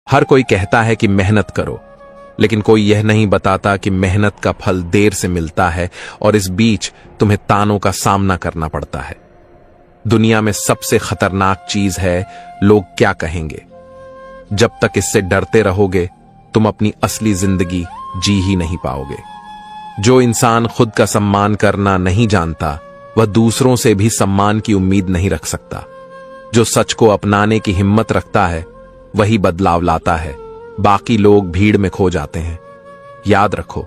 हर कोई कहता है कि मेहनत करो, लेकिन कोई यह नहीं बताता कि मेहनत का फल देर से मिलता है और इस बीच तुम्हें तानों का सामना करना पड़ता है। दुनिया में सबसे खतरनाक चीज है लोग क्या कहेंगे। जब तक इससे डरते रहोगे तुम अपनी असली जिंदगी जी ही नहीं पाओगे। जो इंसान खुद का सम्मान करना नहीं जानता वह दूसरों से भी सम्मान की उम्मीद नहीं रख सकता। जो सच को अपनाने की हिम्मत रखता है वही बदलाव लाता है, बाकी लोग भीड़ में खो जाते हैं। याद रखो,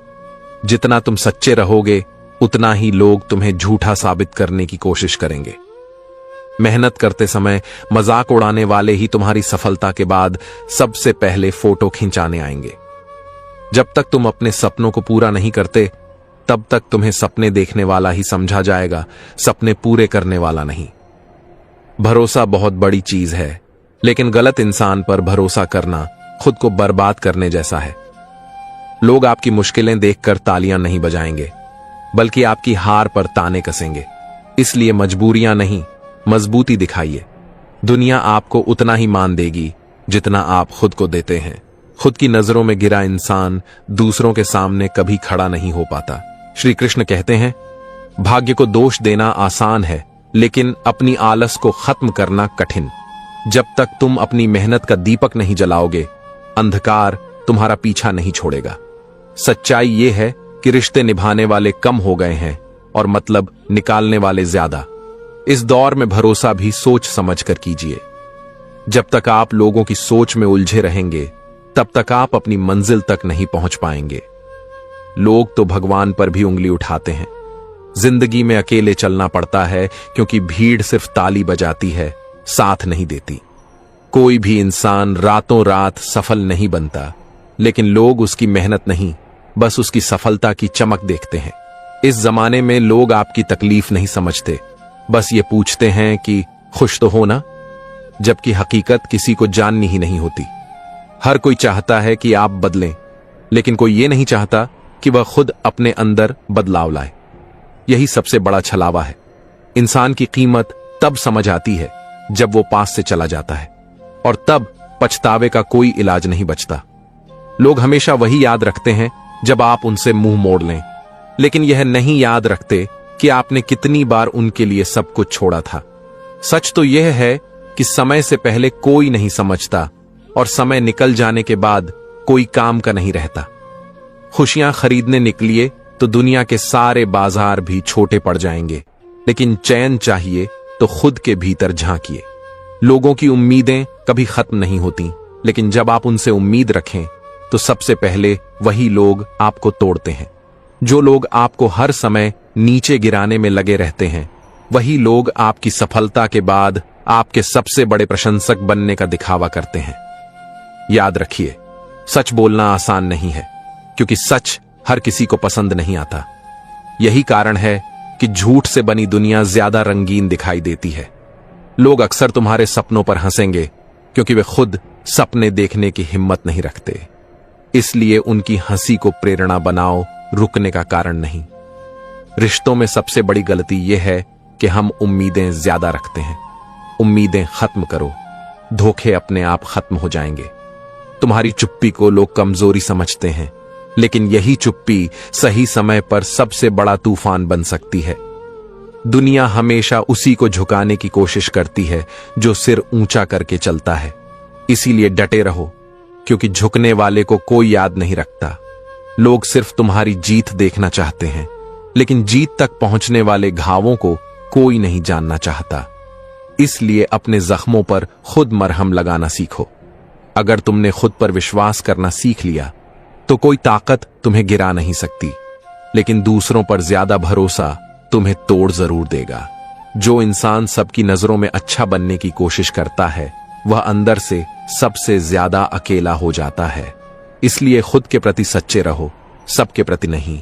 जितना तुम सच्चे रहोगे उतना ही लोग तुम्हें झूठा साबित करने की कोशिश करेंगे। मेहनत करते समय मजाक उड़ाने वाले ही तुम्हारी सफलता के बाद सबसे पहले फोटो खिंचाने आएंगे। जब तक तुम अपने सपनों को पूरा नहीं करते तब तक तुम्हें सपने देखने वाला ही समझा जाएगा, सपने पूरे करने वाला नहीं। भरोसा बहुत बड़ी चीज है, लेकिन गलत इंसान पर भरोसा करना खुद को बर्बाद करने जैसा है। लोग आपकी मुश्किलें देखकर तालियां नहीं बजाएंगे, बल्कि आपकी हार पर ताने कसेंगे। इसलिए मजबूरियां नहीं, मजबूती दिखाइए। दुनिया आपको उतना ही मान देगी जितना आप खुद को देते हैं। खुद की नजरों में गिरा इंसान दूसरों के सामने कभी खड़ा नहीं हो पाता। श्री कृष्ण कहते हैं, भाग्य को दोष देना आसान है, लेकिन अपनी आलस को खत्म करना कठिन। जब तक तुम अपनी मेहनत का दीपक नहीं जलाओगे, अंधकार तुम्हारा पीछा नहीं छोड़ेगा। सच्चाई यह है कि रिश्ते निभाने वाले कम हो गए हैं और मतलब निकालने वाले ज्यादा। इस दौर में भरोसा भी सोच समझ कर कीजिए। जब तक आप लोगों की सोच में उलझे रहेंगे तब तक आप अपनी मंजिल तक नहीं पहुंच पाएंगे। लोग तो भगवान पर भी उंगली उठाते हैं। जिंदगी में अकेले चलना पड़ता है क्योंकि भीड़ सिर्फ ताली बजाती है, साथ नहीं देती। कोई भी इंसान रातों रात सफल नहीं बनता, लेकिन लोग उसकी मेहनत नहीं, बस उसकी सफलता की चमक देखते हैं। इस जमाने में लोग आपकी तकलीफ नहीं समझते, बस ये पूछते हैं कि खुश तो हो ना, जबकि हकीकत किसी को जाननी ही नहीं होती। हर कोई चाहता है कि आप बदलें, लेकिन कोई ये नहीं चाहता कि वह खुद अपने अंदर बदलाव लाए। यही सबसे बड़ा छलावा है। इंसान की कीमत तब समझ आती है जब वो पास से चला जाता है, और तब पछतावे का कोई इलाज नहीं बचता। लोग हमेशा वही याद रखते हैं जब आप उनसे मुंह मोड़ लें, लेकिन यह नहीं याद रखते कि आपने कितनी बार उनके लिए सब कुछ छोड़ा था। सच तो यह है कि समय से पहले कोई नहीं समझता और समय निकल जाने के बाद कोई काम का नहीं रहता। खुशियां खरीदने निकलिए तो दुनिया के सारे बाजार भी छोटे पड़ जाएंगे, लेकिन चैन चाहिए तो खुद के भीतर झांकिए। लोगों की उम्मीदें कभी खत्म नहीं होती, लेकिन जब आप उनसे उम्मीद रखें तो सबसे पहले वही लोग आपको तोड़ते हैं। जो लोग आपको हर समय नीचे गिराने में लगे रहते हैं, वही लोग आपकी सफलता के बाद आपके सबसे बड़े प्रशंसक बनने का दिखावा करते हैं। याद रखिए, सच बोलना आसान नहीं है, क्योंकि सच हर किसी को पसंद नहीं आता। यही कारण है कि झूठ से बनी दुनिया ज्यादा रंगीन दिखाई देती है। लोग अक्सर तुम्हारे सपनों पर हंसेंगे क्योंकि वे खुद सपने देखने की हिम्मत नहीं रखते। इसलिए उनकी हंसी को प्रेरणा बनाओ, रुकने का कारण नहीं। रिश्तों में सबसे बड़ी गलती यह है कि हम उम्मीदें ज्यादा रखते हैं। उम्मीदें खत्म करो, धोखे अपने आप खत्म हो जाएंगे। तुम्हारी चुप्पी को लोग कमजोरी समझते हैं, लेकिन यही चुप्पी सही समय पर सबसे बड़ा तूफान बन सकती है। दुनिया हमेशा उसी को झुकाने की कोशिश करती है जो सिर ऊंचा करके चलता है। इसीलिए डटे रहो, क्योंकि झुकने वाले को कोई याद नहीं रखता। लोग सिर्फ तुम्हारी जीत देखना चाहते हैं, लेकिन जीत तक पहुंचने वाले घावों को कोई नहीं जानना चाहता। इसलिए अपने जख्मों पर खुद मरहम लगाना सीखो। अगर तुमने खुद पर विश्वास करना सीख लिया तो कोई ताकत तुम्हें गिरा नहीं सकती, लेकिन दूसरों पर ज्यादा भरोसा तुम्हें तोड़ जरूर देगा। जो इंसान सबकी नजरों में अच्छा बनने की कोशिश करता है, वह अंदर से सबसे ज्यादा अकेला हो जाता है। इसलिए खुद के प्रति सच्चे रहो, सबके प्रति नहीं।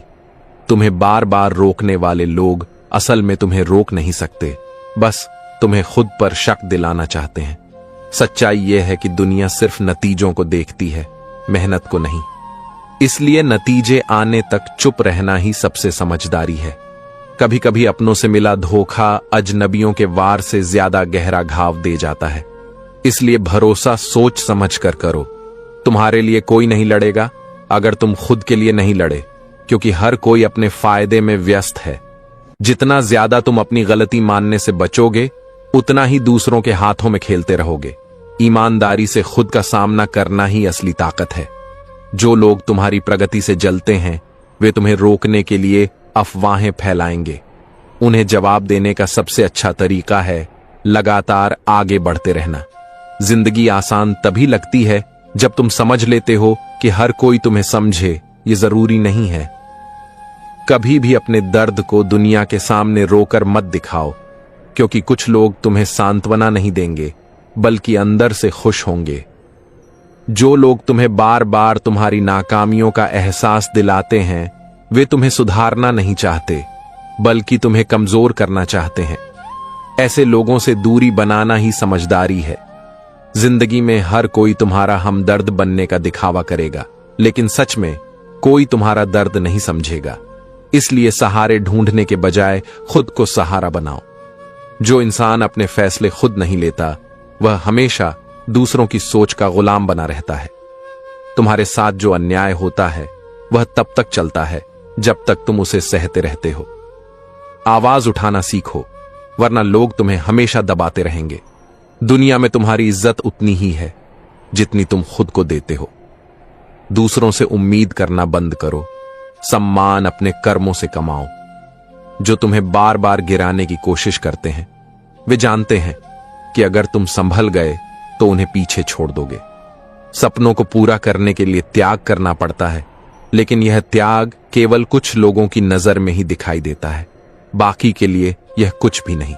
तुम्हें बार बार रोकने वाले लोग असल में तुम्हें रोक नहीं सकते, बस तुम्हें खुद पर शक दिलाना चाहते हैं। सच्चाई यह है कि दुनिया सिर्फ नतीजों को देखती है, मेहनत को नहीं। इसलिए नतीजे आने तक चुप रहना ही सबसे समझदारी है। कभी कभी अपनों से मिला धोखा अजनबियों के वार से ज्यादा गहरा घाव दे जाता है। इसलिए भरोसा सोच समझ कर करो, तुम्हारे लिए कोई नहीं लड़ेगा अगर तुम खुद के लिए नहीं लड़े, क्योंकि हर कोई अपने फायदे में व्यस्त है। जितना ज्यादा तुम अपनी गलती मानने से बचोगे, उतना ही दूसरों के हाथों में खेलते रहोगे। ईमानदारी से खुद का सामना करना ही असली ताकत है। जो लोग तुम्हारी प्रगति से जलते हैं, वे तुम्हें रोकने के लिए अफवाहें फैलाएंगे। उन्हें जवाब देने का सबसे अच्छा तरीका है लगातार आगे बढ़ते रहना। जिंदगी आसान तभी लगती है जब तुम समझ लेते हो कि हर कोई तुम्हें समझे, ये जरूरी नहीं है। कभी भी अपने दर्द को दुनिया के सामने रोकर मत दिखाओ, क्योंकि कुछ लोग तुम्हें सांत्वना नहीं देंगे, बल्कि अंदर से खुश होंगे। जो लोग तुम्हें बार बार तुम्हारी नाकामियों का एहसास दिलाते हैं, वे तुम्हें सुधारना नहीं चाहते, बल्कि तुम्हें कमजोर करना चाहते हैं। ऐसे लोगों से दूरी बनाना ही समझदारी है। जिंदगी में हर कोई तुम्हारा हमदर्द बनने का दिखावा करेगा, लेकिन सच में कोई तुम्हारा दर्द नहीं समझेगा। इसलिए सहारे ढूंढने के बजाय खुद को सहारा बनाओ। जो इंसान अपने फैसले खुद नहीं लेता, वह हमेशा दूसरों की सोच का गुलाम बना रहता है। तुम्हारे साथ जो अन्याय होता है, वह तब तक चलता है जब तक तुम उसे सहते रहते हो। आवाज उठाना सीखो, वरना लोग तुम्हें हमेशा दबाते रहेंगे। दुनिया में तुम्हारी इज्जत उतनी ही है जितनी तुम खुद को देते हो। दूसरों से उम्मीद करना बंद करो, सम्मान अपने कर्मों से कमाओ। जो तुम्हें बार बार गिराने की कोशिश करते हैं, वे जानते हैं कि अगर तुम संभल गए तो उन्हें पीछे छोड़ दोगे। सपनों को पूरा करने के लिए त्याग करना पड़ता है, लेकिन यह त्याग केवल कुछ लोगों की नजर में ही दिखाई देता है, बाकी के लिए यह कुछ भी नहीं।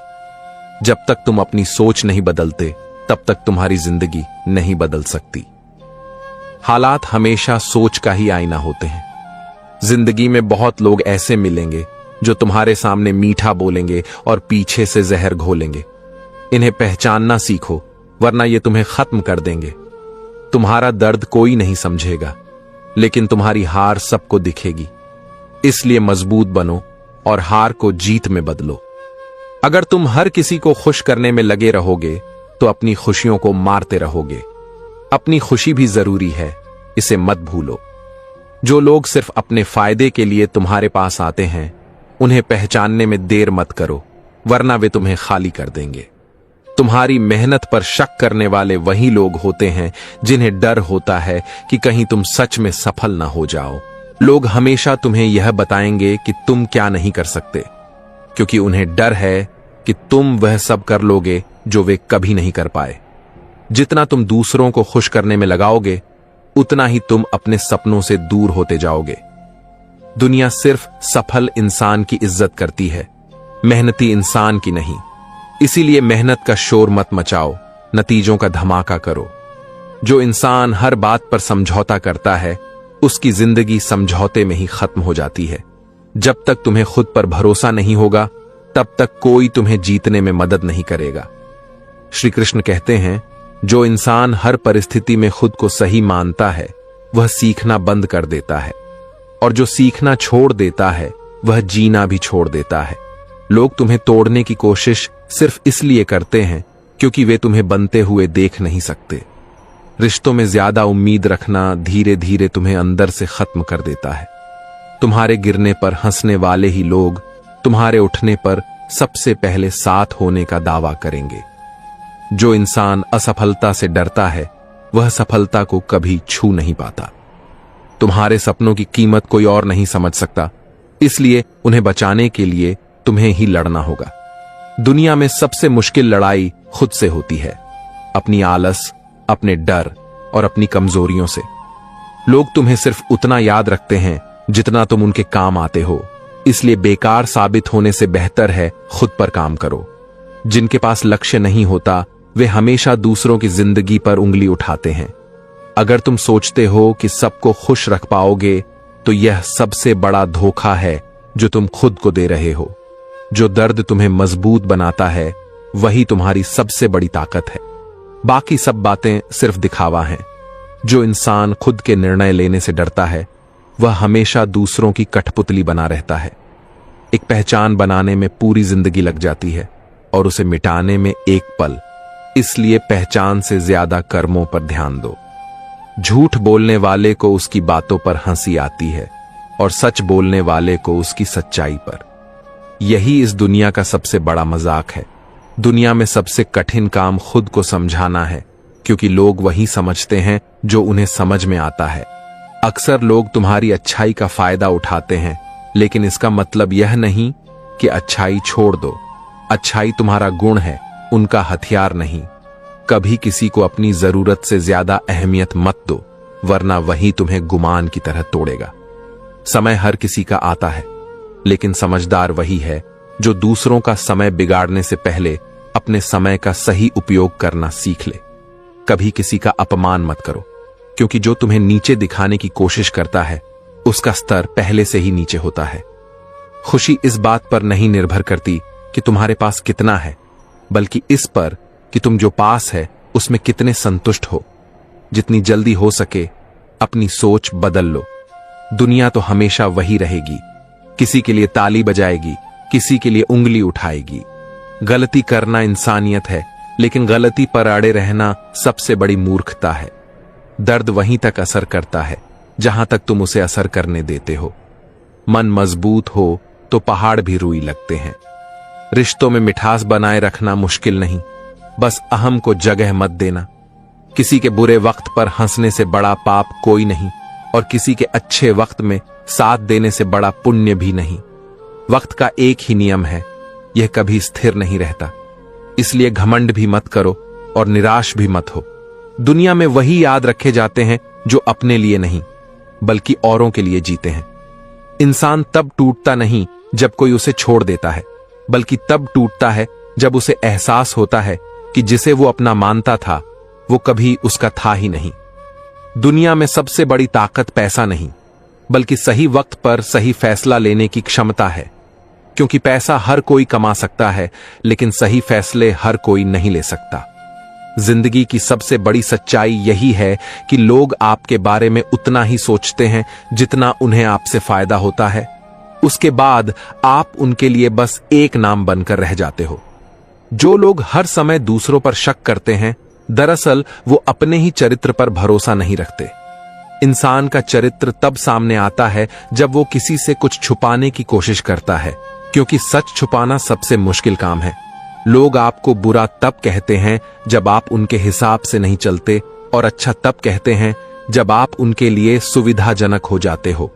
जब तक तुम अपनी सोच नहीं बदलते, तब तक तुम्हारी जिंदगी नहीं बदल सकती। हालात हमेशा सोच का ही आईना होते हैं। जिंदगी में बहुत लोग ऐसे मिलेंगे जो तुम्हारे सामने मीठा बोलेंगे और पीछे से जहर घोलेंगे। इन्हें पहचानना सीखो, वरना ये तुम्हें खत्म कर देंगे। तुम्हारा दर्द कोई नहीं समझेगा, लेकिन तुम्हारी हार सबको दिखेगी। इसलिए मजबूत बनो और हार को जीत में बदलो। अगर तुम हर किसी को खुश करने में लगे रहोगे, तो अपनी खुशियों को मारते रहोगे। अपनी खुशी भी जरूरी है, इसे मत भूलो। जो लोग सिर्फ अपने फायदे के लिए तुम्हारे पास आते हैं, उन्हें पहचानने में देर मत करो, वरना वे तुम्हें खाली कर देंगे। तुम्हारी मेहनत पर शक करने वाले वही लोग होते हैं जिन्हें डर होता है कि कहीं तुम सच में सफल ना हो जाओ। लोग हमेशा तुम्हें यह बताएंगे कि तुम क्या नहीं कर सकते, क्योंकि उन्हें डर है कि तुम वह सब कर लोगे जो वे कभी नहीं कर पाए। जितना तुम दूसरों को खुश करने में लगाओगे, उतना ही तुम अपने सपनों से दूर होते जाओगे। दुनिया सिर्फ सफल इंसान की इज्जत करती है, मेहनती इंसान की नहीं। इसीलिए मेहनत का शोर मत मचाओ, नतीजों का धमाका करो। जो इंसान हर बात पर समझौता करता है, उसकी जिंदगी समझौते में ही खत्म हो जाती है। जब तक तुम्हें खुद पर भरोसा नहीं होगा, तब तक कोई तुम्हें जीतने में मदद नहीं करेगा। श्री कृष्ण कहते हैं, जो इंसान हर परिस्थिति में खुद को सही मानता है, वह सीखना बंद कर देता है, और जो सीखना छोड़ देता है, वह जीना भी छोड़ देता है। लोग तुम्हें तोड़ने की कोशिश सिर्फ इसलिए करते हैं क्योंकि वे तुम्हें बनते हुए देख नहीं सकते। रिश्तों में ज्यादा उम्मीद रखना धीरे धीरे तुम्हें अंदर से खत्म कर देता है। तुम्हारे गिरने पर हंसने वाले ही लोग तुम्हारे उठने पर सबसे पहले साथ होने का दावा करेंगे। जो इंसान असफलता से डरता है, वह सफलता को कभी छू नहीं पाता। तुम्हारे सपनों की कीमत कोई और नहीं समझ सकता, इसलिए उन्हें बचाने के लिए तुम्हें ही लड़ना होगा। दुनिया में सबसे मुश्किल लड़ाई खुद से होती है, अपनी आलस, अपने डर और अपनी कमजोरियों से। लोग तुम्हें सिर्फ उतना याद रखते हैं जितना तुम उनके काम आते हो, इसलिए बेकार साबित होने से बेहतर है खुद पर काम करो। जिनके पास लक्ष्य नहीं होता, वे हमेशा दूसरों की जिंदगी पर उंगली उठाते हैं। अगर तुम सोचते हो कि सबको खुश रख पाओगे, तो यह सबसे बड़ा धोखा है जो तुम खुद को दे रहे हो। जो दर्द तुम्हें मजबूत बनाता है, वही तुम्हारी सबसे बड़ी ताकत है। बाकी सब बातें सिर्फ दिखावा हैं। जो इंसान खुद के निर्णय लेने से डरता है, वह हमेशा दूसरों की कठपुतली बना रहता है। एक पहचान बनाने में पूरी जिंदगी लग जाती है और उसे मिटाने में एक पल। इसलिए पहचान से ज्यादा कर्मों पर ध्यान दो। झूठ बोलने वाले को उसकी बातों पर हंसी आती है और सच बोलने वाले को उसकी सच्चाई पर। यही इस दुनिया का सबसे बड़ा मजाक है। दुनिया में सबसे कठिन काम खुद को समझाना है, क्योंकि लोग वही समझते हैं जो उन्हें समझ में आता है। अक्सर लोग तुम्हारी अच्छाई का फायदा उठाते हैं, लेकिन इसका मतलब यह नहीं कि अच्छाई छोड़ दो। अच्छाई तुम्हारा गुण है, उनका हथियार नहीं। कभी किसी को अपनी जरूरत से ज्यादा अहमियत मत दो, वरना वही तुम्हें गुमान की तरह तोड़ेगा। समय हर किसी का आता है, लेकिन समझदार वही है जो दूसरों का समय बिगाड़ने से पहले अपने समय का सही उपयोग करना सीख ले। कभी किसी का अपमान मत करो, क्योंकि जो तुम्हें नीचे दिखाने की कोशिश करता है उसका स्तर पहले से ही नीचे होता है। खुशी इस बात पर नहीं निर्भर करती कि तुम्हारे पास कितना है, बल्कि इस पर कि तुम जो पास है उसमें कितने संतुष्ट हो। जितनी जल्दी हो सके अपनी सोच बदल लो। दुनिया तो हमेशा वही रहेगी, किसी के लिए ताली बजाएगी, किसी के लिए उंगली उठाएगी। गलती करना इंसानियत है, लेकिन गलती पर अड़े रहना सबसे बड़ी मूर्खता है। दर्द वहीं तक असर करता है जहां तक तुम उसे असर करने देते हो। मन मजबूत हो तो पहाड़ भी रूई लगते हैं। रिश्तों में मिठास बनाए रखना मुश्किल नहीं, बस अहम को जगह मत देना। किसी के बुरे वक्त पर हंसने से बड़ा पाप कोई नहीं, और किसी के अच्छे वक्त में साथ देने से बड़ा पुण्य भी नहीं। वक्त का एक ही नियम है, यह कभी स्थिर नहीं रहता। इसलिए घमंड भी मत करो और निराश भी मत हो। दुनिया में वही याद रखे जाते हैं जो अपने लिए नहीं, बल्कि औरों के लिए जीते हैं। इंसान तब टूटता नहीं जब कोई उसे छोड़ देता है, बल्कि तब टूटता है जब उसे एहसास होता है कि जिसे वो अपना मानता था वो कभी उसका था ही नहीं। दुनिया में सबसे बड़ी ताकत पैसा नहीं, बल्कि सही वक्त पर सही फैसला लेने की क्षमता है। क्योंकि पैसा हर कोई कमा सकता है, लेकिन सही फैसले हर कोई नहीं ले सकता। जिंदगी की सबसे बड़ी सच्चाई यही है कि लोग आपके बारे में उतना ही सोचते हैं जितना उन्हें आपसे फायदा होता है। उसके बाद आप उनके लिए बस एक नाम बनकर रह जाते हो। जो लोग हर समय दूसरों पर शक करते हैं, दरअसल वो अपने ही चरित्र पर भरोसा नहीं रखते। इंसान का चरित्र तब सामने आता है जब वो किसी से कुछ छुपाने की कोशिश करता है, क्योंकि सच छुपाना सबसे मुश्किल काम है। लोग आपको बुरा तब कहते हैं जब आप उनके हिसाब से नहीं चलते, और अच्छा तब कहते हैं जब आप उनके लिए सुविधाजनक हो जाते हो।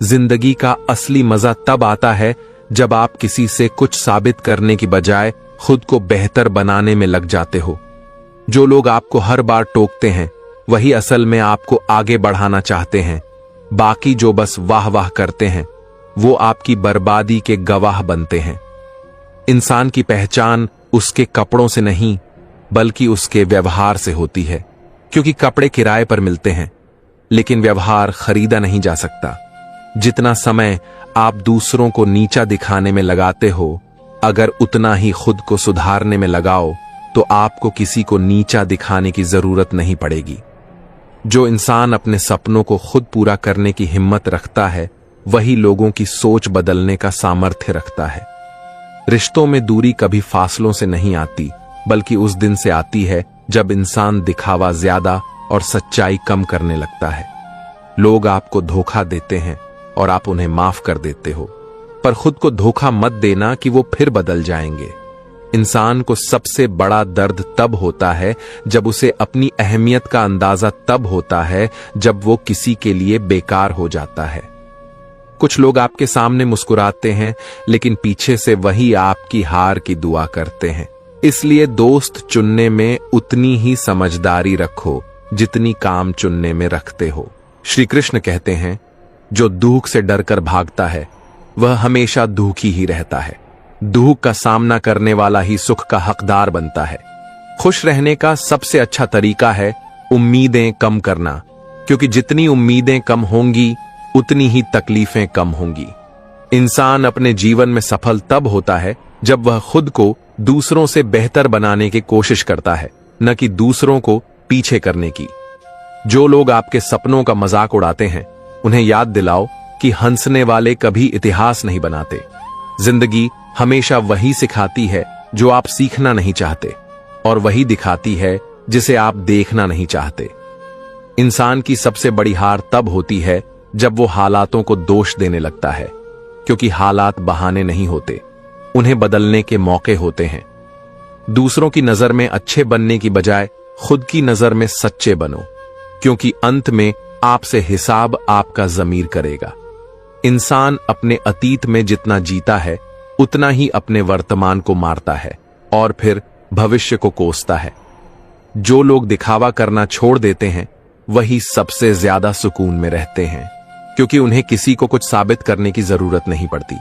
जिंदगी का असली मजा तब आता है जब आप किसी से कुछ साबित करने की बजाय खुद को बेहतर बनाने में लग जाते हो। जो लोग आपको हर बार टोकते हैं वही असल में आपको आगे बढ़ाना चाहते हैं। बाकी जो बस वाह वाह करते हैं वो आपकी बर्बादी के गवाह बनते हैं। इंसान की पहचान उसके कपड़ों से नहीं, बल्कि उसके व्यवहार से होती है। क्योंकि कपड़े किराए पर मिलते हैं, लेकिन व्यवहार खरीदा नहीं जा सकता। जितना समय आप दूसरों को नीचा दिखाने में लगाते हो, अगर उतना ही खुद को सुधारने में लगाओ तो आपको किसी को नीचा दिखाने की जरूरत नहीं पड़ेगी। जो इंसान अपने सपनों को खुद पूरा करने की हिम्मत रखता है, वही लोगों की सोच बदलने का सामर्थ्य रखता है। रिश्तों में दूरी कभी फासलों से नहीं आती, बल्कि उस दिन से आती है जब इंसान दिखावा ज्यादा और सच्चाई कम करने लगता है। लोग आपको धोखा देते हैं और आप उन्हें माफ कर देते हो, पर खुद को धोखा मत देना कि वो फिर बदल जाएंगे। इंसान को सबसे बड़ा दर्द तब होता है जब उसे अपनी अहमियत का अंदाजा तब होता है जब वो किसी के लिए बेकार हो जाता है। कुछ लोग आपके सामने मुस्कुराते हैं, लेकिन पीछे से वही आपकी हार की दुआ करते हैं। इसलिए दोस्त चुनने में उतनी ही समझदारी रखो जितनी काम चुनने में रखते हो। श्री कृष्ण कहते हैं, जो दुख से डरकर भागता है वह हमेशा दुखी ही रहता है। दुख का सामना करने वाला ही सुख का हकदार बनता है। खुश रहने का सबसे अच्छा तरीका है उम्मीदें कम करना, क्योंकि जितनी उम्मीदें कम होंगी उतनी ही तकलीफें कम होंगी। इंसान अपने जीवन में सफल तब होता है जब वह खुद को दूसरों से बेहतर बनाने की कोशिश करता है, न कि दूसरों को पीछे करने की। जो लोग आपके सपनों का मजाक उड़ाते हैं, उन्हें याद दिलाओ कि हंसने वाले कभी इतिहास नहीं बनाते। जिंदगी हमेशा वही सिखाती है जो आप सीखना नहीं चाहते, और वही दिखाती है जिसे आप देखना नहीं चाहते। इंसान की सबसे बड़ी हार तब होती है जब वो हालातों को दोष देने लगता है, क्योंकि हालात बहाने नहीं होते, उन्हें बदलने के मौके होते हैं। दूसरों की नजर में अच्छे बनने की बजाय खुद की नजर में सच्चे बनो, क्योंकि अंत में आपसे हिसाब आपका ज़मीर करेगा। इंसान अपने अतीत में जितना जीता है उतना ही अपने वर्तमान को मारता है और फिर भविष्य को कोसता है। जो लोग दिखावा करना छोड़ देते हैं वही सबसे ज्यादा सुकून में रहते हैं, क्योंकि उन्हें किसी को कुछ साबित करने की जरूरत नहीं पड़ती।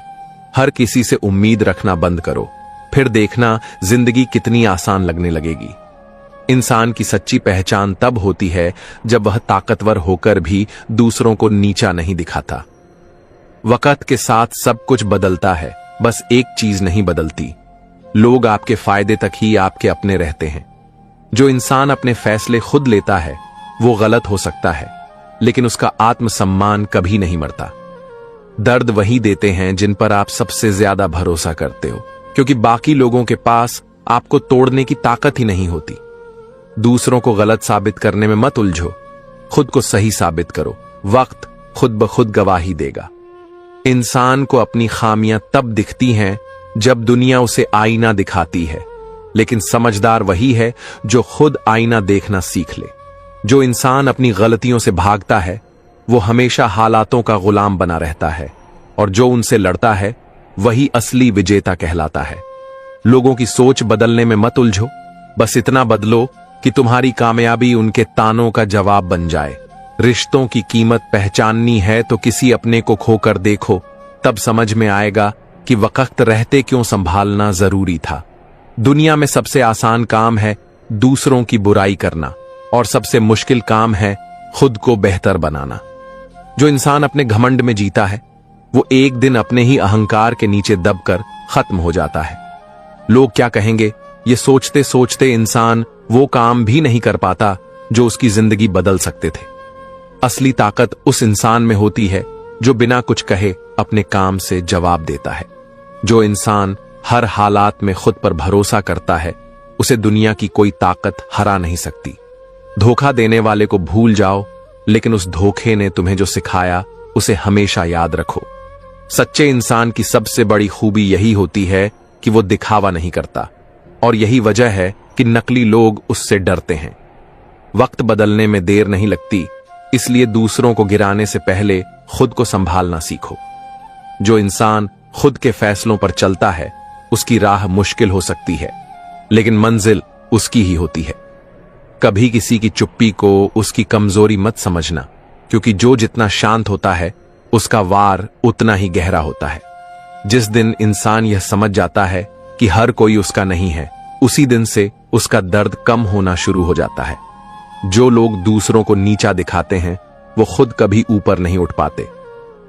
हर किसी से उम्मीद रखना बंद करो, फिर देखना जिंदगी कितनी आसान लगने लगेगी। इंसान की सच्ची पहचान तब होती है जब वह ताकतवर होकर भी दूसरों को नीचा नहीं दिखाता। वक्त के साथ सब कुछ बदलता है, बस एक चीज नहीं बदलती, लोग आपके फायदे तक ही आपके अपने रहते हैं। जो इंसान अपने फैसले खुद लेता है वो गलत हो सकता है, लेकिन उसका आत्मसम्मान कभी नहीं मरता। दर्द वही देते हैं जिन पर आप सबसे ज्यादा भरोसा करते हो, क्योंकि बाकी लोगों के पास आपको तोड़ने की ताकत ही नहीं होती। दूसरों को गलत साबित करने में मत उलझो, खुद को सही साबित करो, वक्त खुद ब खुद गवाही देगा। इंसान को अपनी खामियां तब दिखती हैं जब दुनिया उसे आईना दिखाती है, लेकिन समझदार वही है जो खुद आईना देखना सीख ले। जो इंसान अपनी गलतियों से भागता है वो हमेशा हालातों का गुलाम बना रहता है, और जो उनसे लड़ता है वही असली विजेता कहलाता है। लोगों की सोच बदलने में मत उलझो, बस इतना बदलो कि तुम्हारी कामयाबी उनके तानों का जवाब बन जाए। रिश्तों की कीमत पहचाननी है तो किसी अपने को खोकर देखो, तब समझ में आएगा कि वक्त रहते क्यों संभालना जरूरी था। दुनिया में सबसे आसान काम है दूसरों की बुराई करना, और सबसे मुश्किल काम है खुद को बेहतर बनाना। जो इंसान अपने घमंड में जीता है वो एक दिन अपने ही अहंकार के नीचे दबकर खत्म हो जाता है। लोग क्या कहेंगे ये सोचते सोचते इंसान वो काम भी नहीं कर पाता जो उसकी जिंदगी बदल सकते थे। असली ताकत उस इंसान में होती है जो बिना कुछ कहे अपने काम से जवाब देता है। जो इंसान हर हालात में खुद पर भरोसा करता है उसे दुनिया की कोई ताकत हरा नहीं सकती। धोखा देने वाले को भूल जाओ, लेकिन उस धोखे ने तुम्हें जो सिखाया उसे हमेशा याद रखो। सच्चे इंसान की सबसे बड़ी खूबी यही होती है कि वो दिखावा नहीं करता, और यही वजह है कि नकली लोग उससे डरते हैं। वक्त बदलने में देर नहीं लगती, इसलिए दूसरों को गिराने से पहले खुद को संभालना सीखो। जो इंसान खुद के फैसलों पर चलता है उसकी राह मुश्किल हो सकती है, लेकिन मंजिल उसकी ही होती है। कभी किसी की चुप्पी को उसकी कमजोरी मत समझना, क्योंकि जो जितना शांत होता है उसका वार उतना ही गहरा होता है। जिस दिन इंसान यह समझ जाता है कि हर कोई उसका नहीं है, उसी दिन से उसका दर्द कम होना शुरू हो जाता है। जो लोग दूसरों को नीचा दिखाते हैं वो खुद कभी ऊपर नहीं उठ पाते।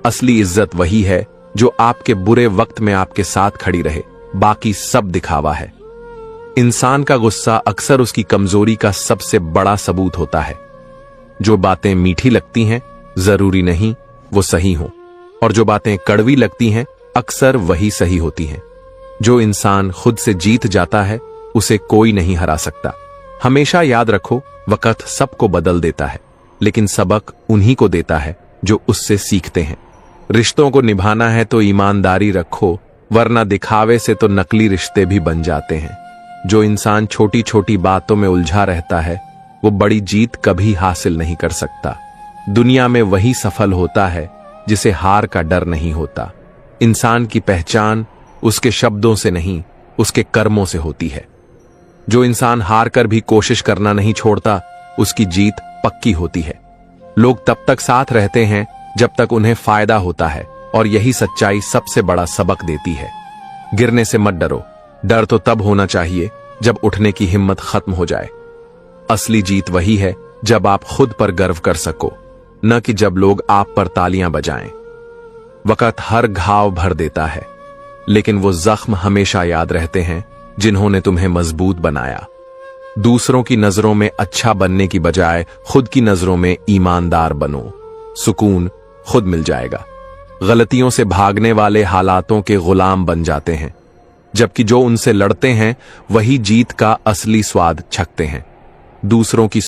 असली इज्जत वही है जो आपके बुरे वक्त में आपके साथ खड़ी रहे, बाकी सब दिखावा है। इंसान का गुस्सा अक्सर उसकी कमजोरी का सबसे बड़ा सबूत होता है। जो बातें मीठी लगती हैं जरूरी नहीं वो सही हो, और जो बातें कड़वी लगती हैं अक्सर वही सही होती हैं। जो इंसान खुद से जीत जाता है उसे कोई नहीं हरा सकता। हमेशा याद रखो, वक्त सबको बदल देता है, लेकिन सबक उन्हीं को देता है जो उससे सीखते हैं। रिश्तों को निभाना है तो ईमानदारी रखो, वरना दिखावे से तो नकली रिश्ते भी बन जाते हैं। जो इंसान छोटी छोटी बातों में उलझा रहता है वो बड़ी जीत कभी हासिल नहीं कर सकता। दुनिया में वही सफल होता है जिसे हार का डर नहीं होता। इंसान की पहचान उसके शब्दों से नहीं उसके कर्मों से होती है। जो इंसान हार कर भी कोशिश करना नहीं छोड़ता उसकी जीत पक्की होती है। लोग तब तक साथ रहते हैं जब तक उन्हें फायदा होता है, और यही सच्चाई सबसे बड़ा सबक देती है। गिरने से मत डरो, डर तो तब होना चाहिए जब उठने की हिम्मत खत्म हो जाए। असली जीत वही है जब आप खुद पर गर्व कर सको, न कि जब लोग आप पर तालियां बजाएं। वक्त हर घाव भर देता है, लेकिन वो जख्म हमेशा याद रहते हैं जिन्होंने तुम्हें मजबूत बनाया। दूसरों की नजरों में अच्छा बनने की बजाय खुद की नजरों में ईमानदार बनो, सुकून खुद मिल जाएगा। गलतियों से भागने वाले हालातों के गुलाम बन जाते हैं, जबकि जो उनसे लड़ते हैं वही जीत का असली स्वाद चखते हैं। दूसरों की